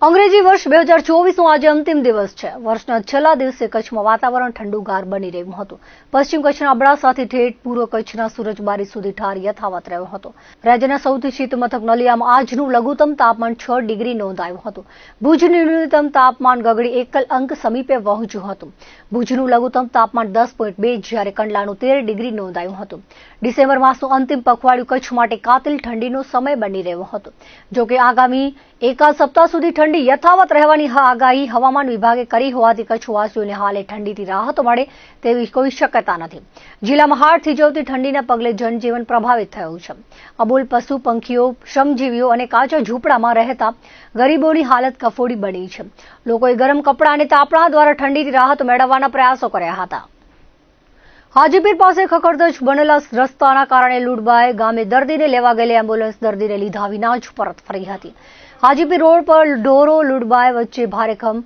અંગ્રેજી વર્ષ 2024નો આજે અંતિમ દિવસ છે। વર્ષના છેલ્લા દિવસે કચ્છમાં વાતાવરણ ઠંડુગાર બની રહ્યું હતું। પશ્ચિમ કચ્છના અબડાસાથી ઠેઠ પૂર્વ કચ્છના સુરજબારી સુધી ઠાર યથાવત રહ્યો હતો। રાજ્યના સૌથી શીત મથક નલિયામાં આજનું લઘુત્તમ તાપમાન 6 ડિગ્રી નોંધાયું હતું। ભુજનું ન્યૂનતમ તાપમાન ગગડી એકલ અંક સમીપે પહોંચ્યું હતું। ભુજનું લઘુત્તમ તાપમાન 10.2 જ્યારે કંડલાનું 13 ડિગ્રી નોંધાયું હતું। ડિસેમ્બર માસનું અંતિમ પખવાડિયું કચ્છ માટે કાતિલ ઠંડીનો સમય બની રહ્યો હતો। જોકે આગામી એકાદ સપ્તાહ સુધી ઠંડી યથાવત રહેવાની આગાહી હવામાન વિભાગે કરી હોવાથી કચ્છવાસીઓને હાલે ઠંડીથી રાહત મળે તેવી કોઈ શક્યતા નથી। જિલ્લામાં હાડ થીજવતી ઠંડીના પગલે જનજીવન પ્રભાવિત થયું છે। અબોલ પશુ પંખીઓ, શ્રમજીવીઓ અને કાચા ઝૂંપડામાં રહેતા ગરીબોની હાલત કફોડી બની છે। લોકોએ ગરમ કપડાં અને તાપણા દ્વારા ઠંડીથી રાહત મેળવવાના પ્રયાસો કર્યા હતા। હાજીપીર પાસે ખખડધજ બનેલા રસ્તાના કારણે લુડબાય ગામે દર્દીને લેવા ગયેલી એમ્બ્યુલન્સ દર્દીને લીધા વિના જ પરત ફરી હતી। હાજીપીર રોડ પર ઢોરો લુડબાય વચ્ચે ભારેખમ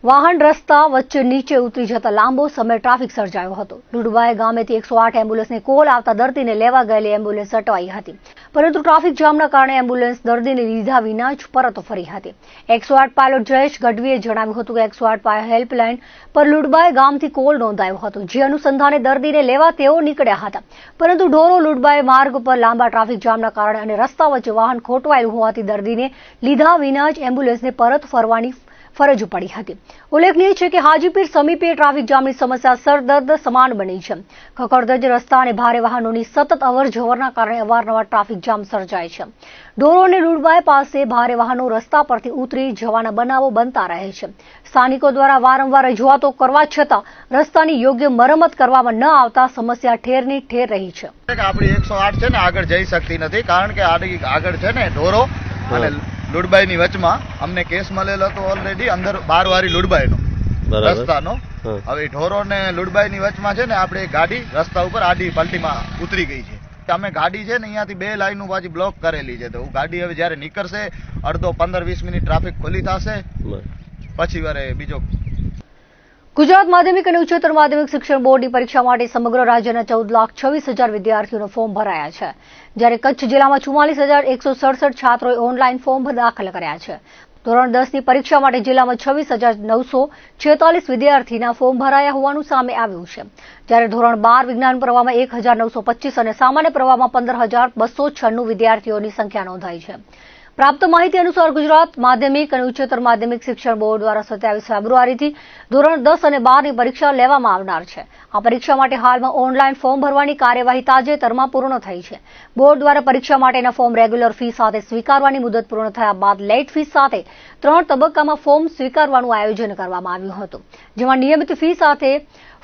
વાહન રસ્તા વચ્ચે નીચે ઉતરી જતા લાંબો સમય ટ્રાફિક સર્જાયો હતો। લુડબાય ગામેથી 108 એમ્બ્યુલન્સને કોલ આવતા દર્દીને લેવા ગયેલી એમ્બ્યુલન્સ અટવાઈ હતી, પરંતુ ટ્રાફિક જામના કારણે એમ્બ્યુલન્સ દર્દીને લીધા વિના જ પરત ફરી હતી। 108 પાયલોટ જયેશ ગઢવીએ જણાવ્યું હતું કે 108 હેલ્પલાઇન પર લુડબાય ગામથી કોલ નોંધાયો હતો, જે અનુસંધાને દર્દીને લેવા તેઓ નીકળ્યા હતા, પરંતુ ઢોરો લુડબાય માર્ગ પર લાંબા ટ્રાફિક જામના કારણે અને રસ્તા વચ્ચે વાહન ખોટવાયેલું હોવાથી દર્દીને લીધા વિના જ એમ્બ્યુલન્સને પરત ફરવાની ફરજ પડી હતી। ઉલ્લેખનીય છે કે હાજીપીર સમીપે ટ્રાફિક જામની સમસ્યા સરદર્દ સમાન બની છે। ખખડધજ રસ્તા અને ભારે વાહનોની સતત અવરજવરના કારણે અવારનવાર ટ્રાફિક જામ સર્જાય છે। ઢોરો અને લુડબાય પાસે ભારે વાહનો રસ્તા પરથી ઉતરી જવાના બનાવો બનતા રહે છે। સ્થાનિકો દ્વારા વારંવાર રજૂઆતો કરવા છતાં રસ્તાની યોગ્ય મરમ્મત કરવામાં ન આવતા સમસ્યા ઠેરની ઠેર રહી છે। આપણી 108 છે ને આગળ જઈ શકતી નથી, કારણ કે આગળ છે ને ઢોરો અને લુડબાઈ ની વચમાં અમને કેસ મળેલો હતો ઓલરેડી, અંદર 12 વાળી લુડબાઈ નો રસ્તાનો। હવે ઢોરો ને લુડબાઈ ની વચમાં છે ને આપણે ગાડી રસ્તા ઉપર આડી પલટીમાં ઉતરી ગઈ છે। અમે ગાડી છે ને અહીંયાથી 2 લાઈનો પાછી બ્લોક કરેલી છે, તો ગાડી હવે જયારે નીકળશે અડધો 15-20 મિનિટ ટ્રાફિક ખુલ્લી થશે, પછી વારે બીજો। ગુજરાત માધ્યમિક અને ઉચ્ચતર માધ્યમિક શિક્ષણ બોર્ડની પરીક્ષા માટે સમગ્ર રાજ્યના 14,26,000 વિદ્યાર્થીઓનો ફોર્મ ભરાયા છે, જ્યારે કચ્છ જિલ્લામાં 44,167 છાત્રોએ ઓનલાઈન ફોર્મ દાખલ કર્યા છે। ધોરણ 10ની પરીક્ષા માટે જિલ્લામાં 26,946 વિદ્યાર્થીના ફોર્મ ભરાયા હોવાનું સામે આવ્યું છે, જ્યારે ધોરણ 12 વિજ્ઞાન પ્રવાહમાં 1,925 અને સામાન્ય પ્રવાહમાં 15,296 વિદ્યાર્થીઓની સંખ્યા નોંધાઈ છે। પ્રાપ્ત માહિતી અનુસાર ગુજરાત માધ્યમિક અને ઉચ્ચતર માધ્યમિક શિક્ષણ બોર્ડ દ્વારા 27 ફેબ્રુઆરીથી ધોરણ 10 અને 12ની પરીક્ષા લેવામાં આવનાર છે। આ પરીક્ષા માટે હાલમાં ઓનલાઈન ફોર્મ ભરવાની કાર્યવાહી તાજેતરમાં પૂર્ણ થઈ છે। બોર્ડ દ્વારા પરીક્ષા માટેના ફોર્મ રેગ્યુલર ફી સાથે સ્વીકારવાની મુદત પૂર્ણ થયા બાદ લેટ ફી સાથે 3 તબક્કામાં ફોર્મ સ્વીકારવાનું આયોજન કરવામાં આવ્યું હતું, જેમાં નિયમિત ફી સાથે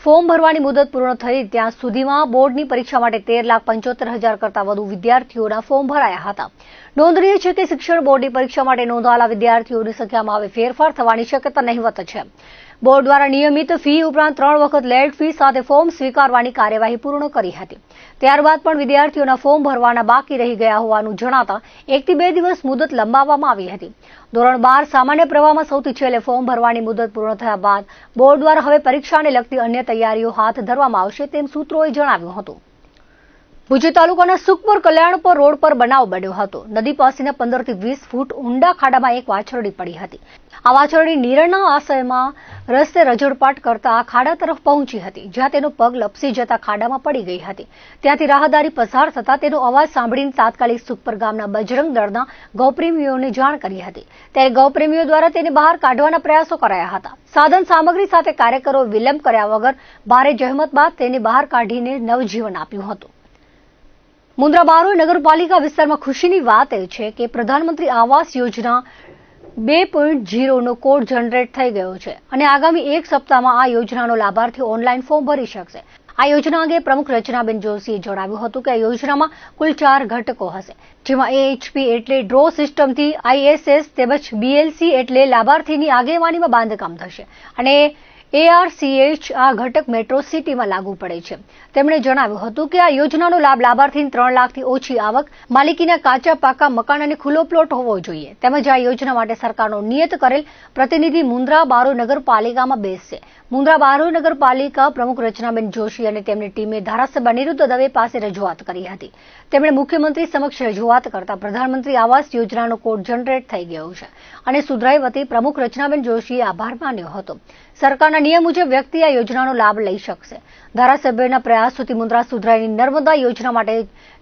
ફોર્મ ભરવાની મુદત પૂર્ણ થઈ ત્યાં સુધીમાં બોર્ડની પરીક્ષા માટે 13,75,000 કરતાં વધુ વિદ્યાર્થીઓના ફોર્મ ભરાયા હતા। નોંધનીય છે કે શિક્ષણ બોર્ડની પરીક્ષા માટે નોંધાયેલા વિદ્યાર્થીઓની સંખ્યામાં હવે ફેરફાર થવાની શક્યતા નહિવત છે। બોર્ડ દ્વારા નિયમિત ફી ઉપરાંત 3 વખત લેટ ફી સાથે ફોર્મ સ્વીકારવાની કાર્યવાહી પૂર્ણ કરી હતી। ત્યારબાદ પણ વિદ્યાર્થીઓના ફોર્મ ભરવાના બાકી રહી ગયા હોવાનું જણાતા 1 થી 2 દિવસ મુદત લંબાવવામાં આવી હતી। ધોરણ 12 સામાન્ય પ્રવાહમાં સૌથી છેલ્લે ફોર્મ ભરવાની મુદત પૂર્ણ થયા બાદ બોર્ડ દ્વારા હવે પરીક્ષાને લગતી અન્ય તૈયારીઓ હાથ ધરવામાં આવશે તેમ સૂત્રોએ જણાવ્યું હતું। ભુજ તાલુકાના સુખપુર કલ્યાણપુર રોડ પર બનાવ બન્યો હતો। નદી પાસેના 15 થી 20 ફૂટ ઊંડા ખાડામાં એક વાછરડી પડી હતી। આ વાછરડી નીરના આશયમાં રસ્તે રજડપાટ કરતા આ ખાડા તરફ પહોંચી હતી, જ્યાં તેનો પગ લપસી જતા ખાડામાં પડી ગઈ હતી। ત્યાંથી રાહદારી પસાર થતા તેનો અવાજ સાંભળીને તાત્કાલિક સુખપુર ગામના બજરંગ દળના ગૌપ્રેમીઓને જાણ કરી હતી, ત્યારે ગૌપ્રેમીઓ દ્વારા તેને બહાર કાઢવાના પ્રયાસો કરાયા હતા। સાધન સામગ્રી સાથે કાર્યકરો વિલંબ કર્યા વગર ભારે જહેમત બાદ તેને બહાર કાઢીને નવજીવન આપ્યું હતું। મુન્દ્રા બારોઈ નગરપાલિકા વિસ્તારમાં ખુશીની વાત એ છે કે પ્રધાનમંત્રી આવાસ યોજના 2.0 નો કોડ જનરેટ થઈ ગયો છે અને આગામી 1 સપ્તાહમાં આ યોજનાનો લાભાર્થીઓ ઓનલાઈન ફોર્મ ભરી શકશે। આ યોજના અંગે પ્રમુખ રચનાબેન જોશીએ જણાવ્યું હતું કે આ યોજનામાં કુલ 4 ઘટકો હશે, જેમાં AHP એટલે ડ્રો સિસ્ટમથી ISS તેમજ BLC એટલે લાભાર્થીની આગેવાનીમાં બાંધકામ થશે અને ARCH આ ઘટક મેટ્રો સિટીમાં લાગુ પડે છે. તેમણે જણાવ્યું હતું કે આ યોજનાનો લાભ લાભાર્થીને 3 લાખથી ઓછી આવક, માલિકીના કાચા પાકા મકાન અને ખુલ્લો પ્લોટ હોવો જોઈએ. તેમજ આ યોજના માટે સરકારનો નિયત કરેલ પ્રતિનિધિ મુન્દ્રા બારોઈ નગરપાલિકામાં બેસશે. મુન્દ્રા બારોઈ નગરપાલિકા પ્રમુખ રચનાબેન જોશી અને તેમની ટીમે ધારાસભ્ય અનિરુદ્ધ દવે પાસે રજૂઆત કરી હતી. તેમણે મુખ્યમંત્રી સમક્ષ રજૂઆત કરતા પ્રધાનમંત્રી આવાસ યોજનાનો કોડ જનરેટ થઈ ગયો છે અને સુધરાઈ વતી પ્રમુખ રચનાબેન જોશીએ આભાર માન્યો હતો. સરકારના નિયમ મુજબ વ્યક્તિ આ યોજનાનો લાભ લઈ શકશે. ધારાસભ્યના પ્રયાસોથી મુન્દ્રા સુધરાઈની નર્મદા યોજના માટે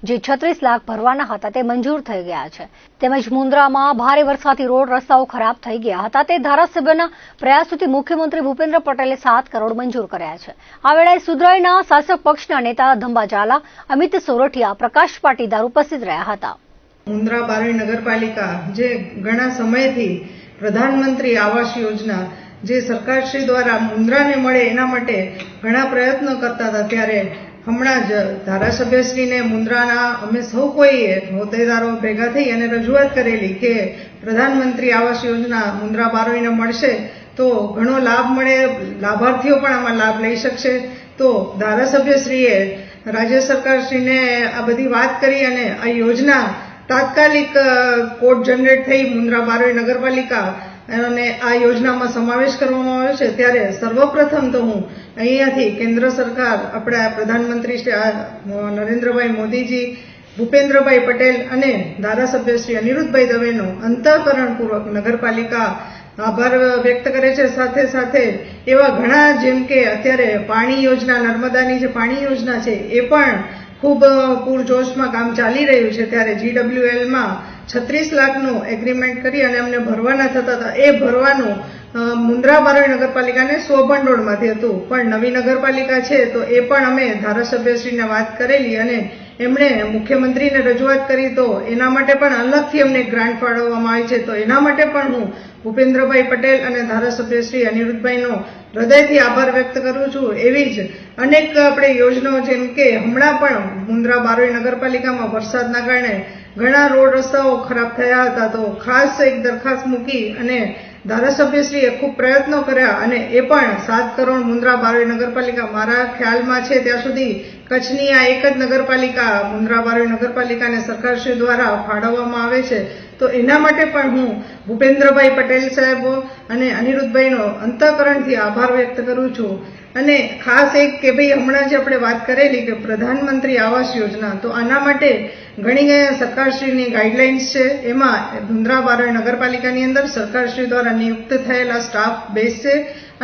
જે 36 લાખ ભરવાના હતા તે મંજૂર થઈ ગયા છે. તેમજ મુન્દ્રામાં ભારે વરસાદથી રોડ રસ્તાઓ ખરાબ થઈ ગયા હતા. તે ધારાસભ્યના પ્રયાસોથી મુખ્યમંત્રી ભૂપેન્દ્ર પટેલે 7 કરોડ મંજૂર કર્યા છે. આ વેળાએ સુધરાઈના શાસક પક્ષના નેતા ધંબા ઝાલા, અમિત સોરઠિયા, પ્રકાશ પાટીદાર ઉપસ્થિત રહ્યા હતા. મુન્દ્રા બારોઈ નગરપાલિકા જે ઘણા સમયથી પ્રધાનમંત્રી આવાસ યોજના જે સરકારશ્રી દ્વારા મુન્દ્રાને મળે એના માટે ઘણા પ્રયત્નો કરતા હતા, ત્યારે હમણાં જ ધારાસભ્યશ્રીને મુન્દ્રાના અમે સૌ કોઈએ હોદ્દેદારો ભેગા થઈ અને રજૂઆત કરેલી કે પ્રધાનમંત્રી આવાસ યોજના મુન્દ્રા બારોઈને મળશે તો ઘણો લાભ મળે, લાભાર્થીઓ પણ આમાં લાભ લઈ શકશે. તો ધારાસભ્યશ્રીએ રાજ્ય સરકારશ્રીને આ બધી વાત કરી અને આ યોજના તાત્કાલિક કોડ જનરેટ થઈ મુન્દ્રા બારોઈ નગરપાલિકા અને આ યોજનામાં સમાવેશ કરવામાં આવ્યો છે. ત્યારે સર્વપ્રથમ તો હું અહીંયાથી કેન્દ્ર સરકાર, આપણા પ્રધાનમંત્રી શ્રી નરેન્દ્રભાઈ મોદીજી, ભૂપેન્દ્રભાઈ પટેલ અને ધારાસભ્ય શ્રી અનિરુદ્ધભાઈ દવેનો અંતઃકરણપૂર્વક નગરપાલિકા આભાર વ્યક્ત કરે છે. સાથે સાથે એવા ઘણા, જેમ કે અત્યારે પાણી યોજના, નર્મદાની જે પાણી યોજના છે એ પણ ખૂબ પૂરજોશમાં કામ ચાલી રહ્યું છે. ત્યારે GWLમાં 36 લાખનું એગ્રીમેન્ટ કરી અને અમને ભરવાના થતા હતા. એ ભરવાનું મુન્દ્રા બારોઈ નગરપાલિકાને સ્વભંડોળમાંથી હતું, પણ નવી નગરપાલિકા છે તો એ પણ અમે ધારાસભ્યશ્રીને વાત કરેલી અને એમણે મુખ્યમંત્રીને રજૂઆત કરી તો એના માટે પણ અલગથી અમને ગ્રાન્ટ ફાળવવામાં આવી છે. તો એના માટે પણ હું ભૂપેન્દ્રભાઈ પટેલ અને ધારાસભ્ય શ્રી અનિરુદ્ધભાઈનો હૃદયથી આભાર વ્યક્ત કરું છું. એવી જ અનેક આપણે યોજનાઓ, જેમ કે હમણાં પણ મુન્દ્રા બારોઈ નગરપાલિકામાં વરસાદના કારણે ઘણા રોડ રસ્તાઓ ખરાબ થયા હતા, તો ખાસ એક દરખાસ્ત મૂકી અને ધારાસભ્યશ્રીએ ખૂબ પ્રયત્નો કર્યા અને એ પણ 7 કરોડ મુન્દ્રા બારોઈ નગરપાલિકા, મારા ખ્યાલમાં છે ત્યાં સુધી કચ્છની આ એક જ નગરપાલિકા મુન્દ્રા બારોઈ નગરપાલિકાને સરકારશ્રી દ્વારા ફાળવવામાં આવે છે. તો એના માટે પણ હું ભૂપેન્દ્રભાઈ પટેલ સાહેબો અને અનિરુદ્ધભાઈનો અંતઃકરણથી આભાર વ્યક્ત કરું છું. અને ખાસ એક કે ભાઈ હમણાં જે આપણે વાત કરેલી કે પ્રધાનમંત્રી આવાસ યોજના, તો આના માટે ઘણી સરકારશ્રીની ગાઈડલાઇન્સ છે. એમાં મુન્દ્રા બારોઈ નગરપાલિકાની અંદર સરકારશ્રી દ્વારા નિયુક્ત થયેલા સ્ટાફ બેસશે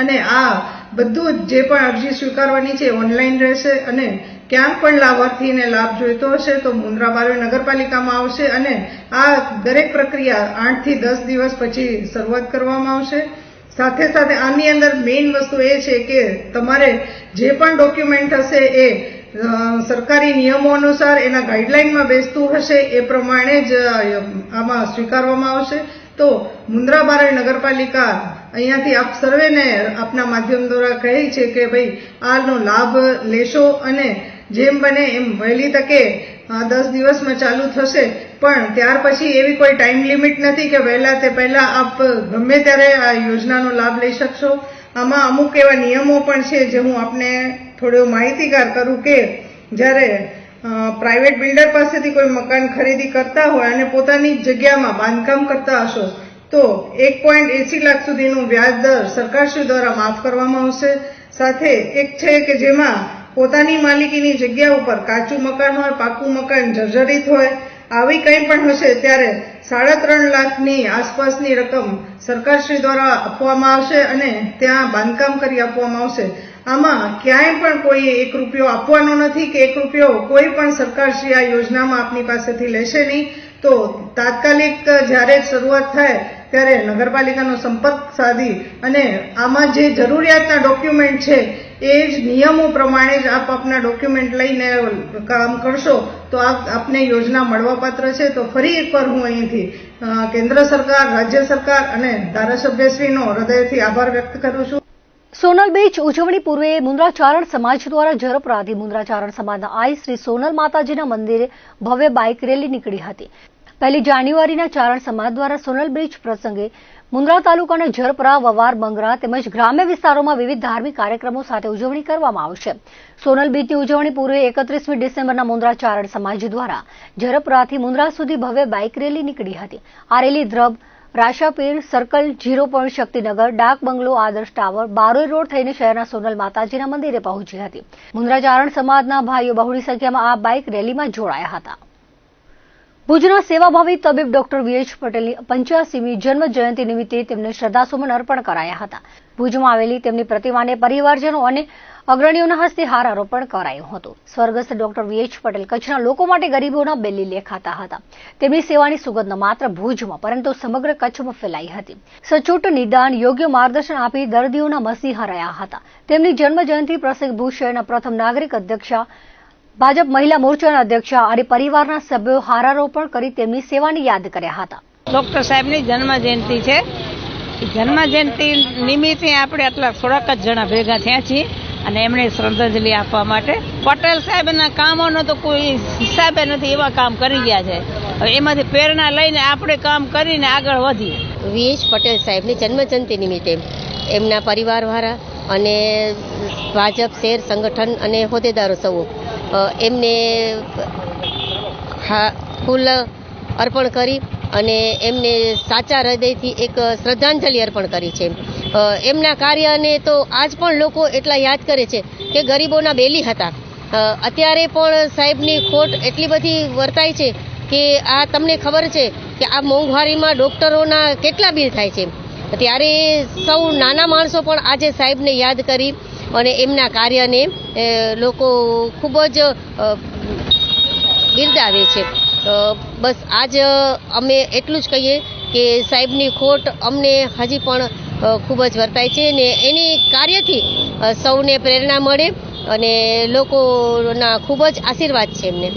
અને આ બધું જે પણ અરજી સ્વીકારવાની છે ઓનલાઈન રહેશે અને ક્યાંક પણ લાભાર્થીને લાભ જોઈતો હશે તો મુન્દ્રા બારોઈ નગરપાલિકામાં આવશે અને આ દરેક પ્રક્રિયા 8 થી 10 દિવસ પછી શરૂઆત કરવામાં આવશે. સાથે સાથે આની અંદર મેઇન વસ્તુ એ છે કે તમારે જે પણ ડોક્યુમેન્ટ હશે એ સરકારી નિયમો અનુસાર એના ગાઈડલાઈનમાં બેસતું હશે એ પ્રમાણે જ આમાં સ્વીકારવામાં આવશે. તો મુન્દ્રા બારોઈ નગરપાલિકા અહીંયાથી આપ સર્વેને આપના માધ્યમ દ્વારા કહે છે કે ભાઈ આનો લાભ લેશો અને જેમ બને એમ વહેલી તકે 10 દિવસમાં ચાલુ થશે. પણ ત્યાર પછી એવી કોઈ ટાઈમ લિમિટ નથી કે વહેલા તે પહેલા આપ ગમે ત્યારે આ યોજનાનો લાભ લઈ શકશો. આમાં અમુક એવા નિયમો પણ છે જે હું આપને થોડો માહિતીગાર કરું કે જ્યારે પ્રાઇવેટ બિલ્ડર પાસેથી કોઈ મકાન ખરીદી કરતા હોય અને પોતાની જગ્યામાં બાંધકામ કરતા હશો તો 1.80 લાખ સુધીનું વ્યાજ દર સરકારશ્રી દ્વારા માફ કરવામાં આવશે. સાથે એક છે કે જેમાં પોતાની માલિકીની જગ્યા ઉપર કાચું મકાન હોય, પાકું મકાન જર્જરિત હોય, આવી કંઈ પણ હશે ત્યારે 3.5 લાખની આસપાસની રકમ સરકારશ્રી દ્વારા આપવામાં આવશે અને ત્યાં બાંધકામ કરી આપવામાં આવશે. આમાં ક્યાંય પણ કોઈ 1 રૂપિયો આપવાનો નથી કે 1 રૂપિયો કોઈ પણ સરકારશ્રી આ યોજનામાં આપની પાસેથી લેશે નહીં. તો તાત્કાલિક જ્યારે શરૂઆત થાય ત્યારે નગરપાલિકાનો સંપર્ક સાધી અને આમાં જે જરૂરિયાતના ડોક્યુમેન્ટ છે એ જ નિયમો પ્રમાણે જ આપ આપના ડોક્યુમેન્ટ લઈને કામ કરશો તો આપને યોજના મળવાપાત્ર છે. તો ફરી એકવાર હું અહીંથી કેન્દ્ર સરકાર, રાજ્ય સરકાર અને ધારાસભ્યશ્રીનો હૃદયથી આભાર વ્યક્ત કરું છું. સોનલ બીચ ઉજવણી પૂર્વે મુન્દ્રા ચારણ સમાજ દ્વારા જરપરાથી મુન્દ્રા ચારણ સમાજના આઈ શ્રી સોનલ માતાજીના મંદિરે ભવ્ય બાઇક રેલી નીકળી હતી. 1 જાન્યુઆરીના ચારણ સમાજ દ્વારા સોનલ બ્રિજ પ્રસંગે મુન્દ્રા તાલુકાના ઝરપરા, વવાર, બંગરા તેમજ ગ્રામ્ય વિસ્તારોમાં વિવિધ ધાર્મિક કાર્યક્રમો સાથે ઉજવણી કરવામાં આવશે. સોનલ બ્રિજની ઉજવણી પૂર્વે 31મી ડિસેમ્બરના મુન્દ્રા ચારણ સમાજ દ્વારા ઝરપરાથી મુન્દ્રા સુધી ભવ્ય બાઇક રેલી નીકળી હતી. આ rally Dhrab, Rashapir circle, 0 point Shaktinagar, dak bungalow, આદર્શ ટાવર, બારોઈ રોડ થઈને શહેરના સોનલ માતાજીના મંદિરે પહોંચી હતી. મુન્દ્રા ચારણ સમાજના ભાઈઓ બહોળી સંખ્યામાં આ બાઇક રેલીમાં જોડાયા હતા. ભુજના સેવાભાવી તબીબ ડોક્ટર વીએચ પટેલની 85મી જન્મ જયંતિ નિમિત્તે તેમને શ્રદ્ધાસુમન અર્પણ કરાયા હતા. ભુજમાં આવેલી તેમની પ્રતિમાને પરિવારજનો અને અગ્રણીઓના હસ્તે હારારોપણ કરાયું હતું. સ્વર્ગસ્થ ડોક્ટર વીએચ પટેલ કચ્છના લોકો માટે ગરીબોના બેલી લેખાતા હતા. તેમની સેવાની સુગંધ ન માત્ર ભુજમાં પરંતુ સમગ્ર કચ્છમાં ફેલાઈ હતી. સચોટ નિદાન, યોગ્ય માર્ગદર્શન આપી દર્દીઓના મસીહા રહ્યા હતા. તેમની જન્મ જયંતિ પ્રસંગે ભુજ શહેરના પ્રથમ નાગરિક અધ્યક્ષા, ભાજપ મહિલા મોરચાના અધ્યક્ષા અને પરિવારના સભ્યો હારારોપણ કરી તેમની સેવાને યાદ કર્યા હતા. ડોક્ટર સાહેબની જન્મ જયંતિ છે. જન્મ જયંતિ નિમિત્તે આપણે આટલા થોડાક જ જણા ભેગા થયા છીએ અને એમણે શ્રદ્ધાંજલિ આપવા માટે. પટેલ સાહેબના કામોનો તો કોઈ હિસાબે નથી, એવા કામ કરી ગયા છે. હવે એમાંથી પ્રેરણા લઈને આપણે કામ કરીને આગળ વધીએ. વીએચ પટેલ સાહેબની જન્મજયંતિ નિમિત્તે એમના પરિવારવાળા અને ભાજપ શહેર સંગઠન અને હોદ્દેદારો સૌ એમને ફૂલ અર્પણ કરી અને એમને સાચા હૃદયથી એક શ્રદ્ધાંજલિ અર્પણ કરી છે. એમના કાર્યને તો આજ પણ લોકો એટલા યાદ કરે છે કે ગરીબોના બેલી હતા. અત્યારે પણ સાહેબની ખોટ એટલી બધી વર્તાય છે કે આ તમને ખબર છે કે આ મોંઘવારીમાં ડોક્ટરોના કેટલા બિલ થાય છે. ત્યારે સૌ નાના માણસો પણ આજે સાહેબને યાદ કરી અને એમના કાર્યને લોકો ખૂબ જ બિરદાવે છે. બસ આજ અમે એટલું જ કહીએ કે સાહેબની ખોટ અમને હજી પણ ખૂબ જ વર્તાય છે ને એની કાર્યથી સૌને પ્રેરણા મળે અને લોકોના ખૂબ જ આશીર્વાદ છે એમને.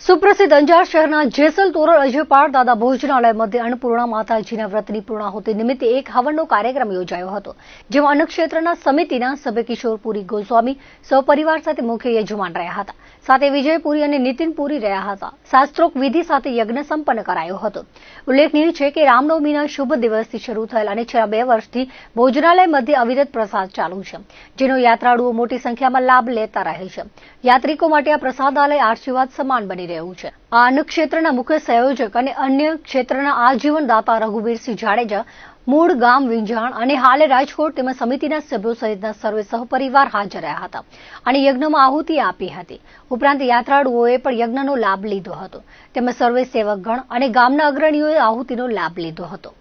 સુપ્રસિદ્ધ અંજાર શહેરના જેસલ તોરલ અજયપાળ દાદા ભોજનાલય મધ્ય અન્નપૂર્ણા માતાજીના વ્રતની પૂર્ણાહુતિ નિમિત્તે એક હવનનો કાર્યક્રમ યોજાયો હતો, જેમાં અન્નક્ષેત્રના સમિતિના સભ્ય કિશોરપુરી ગોસ્વામી સહપરિવાર સાથે મુખ્ય યજમાન રહ્યા હતા. સાથે વિજયપુરી અને નીતિનપુરી રહ્યા હતા. શાસ્ત્રોક્ત વિધિ સાથે યજ્ઞ સંપન્ન કરાયો હતો. ઉલ્લેખનીય છે કે રામનવમીના શુભ દિવસથી શરૂ થયેલ અને છેલ્લા 2 વર્ષથી ભોજનાલય મધ્ય અવિરત પ્રસાદ ચાલુ છે, જેનો યાત્રાળુઓ મોટી સંખ્યામાં લાભ લેતા રહે છે. યાત્રિકો માટે આ પ્રસાદાલય આશીર્વાદ સમાન બની રહ્યું છે. આ અન્નક્ષેત્રના મુખ્ય સંયોજક અને અન્ય ક્ષેત્રના આજીવન દાતા રઘુવીરસિંહ જાડેજા મૂળ ગામ વિંજાણ અને હાલે રાજકોટ તેમજ સમિતિના સભ્યો સહિતના સર્વે સહપરિવાર હાજર રહ્યા હતા અને યજ્ઞમાં આહુતિ આપી હતી. ઉપરાંત યાત્રાળુઓએ પણ યજ્ઞનો લાભ લીધો હતો. તેમજ સર્વે સેવકગણ અને ગામના અગ્રણીઓએ આહુતિનો લાભ લીધો હતો.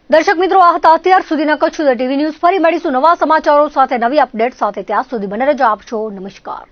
દર્શક મિત્રો, આ હતા અત્યાર સુધીના કચ્છ ટીવી ન્યૂઝ. ફરી મળીશું નવા સમાચારો સાથે, નવી અપડેટ સાથે. ત્યાં સુધી મને રજા આપશો. નમસ્કાર.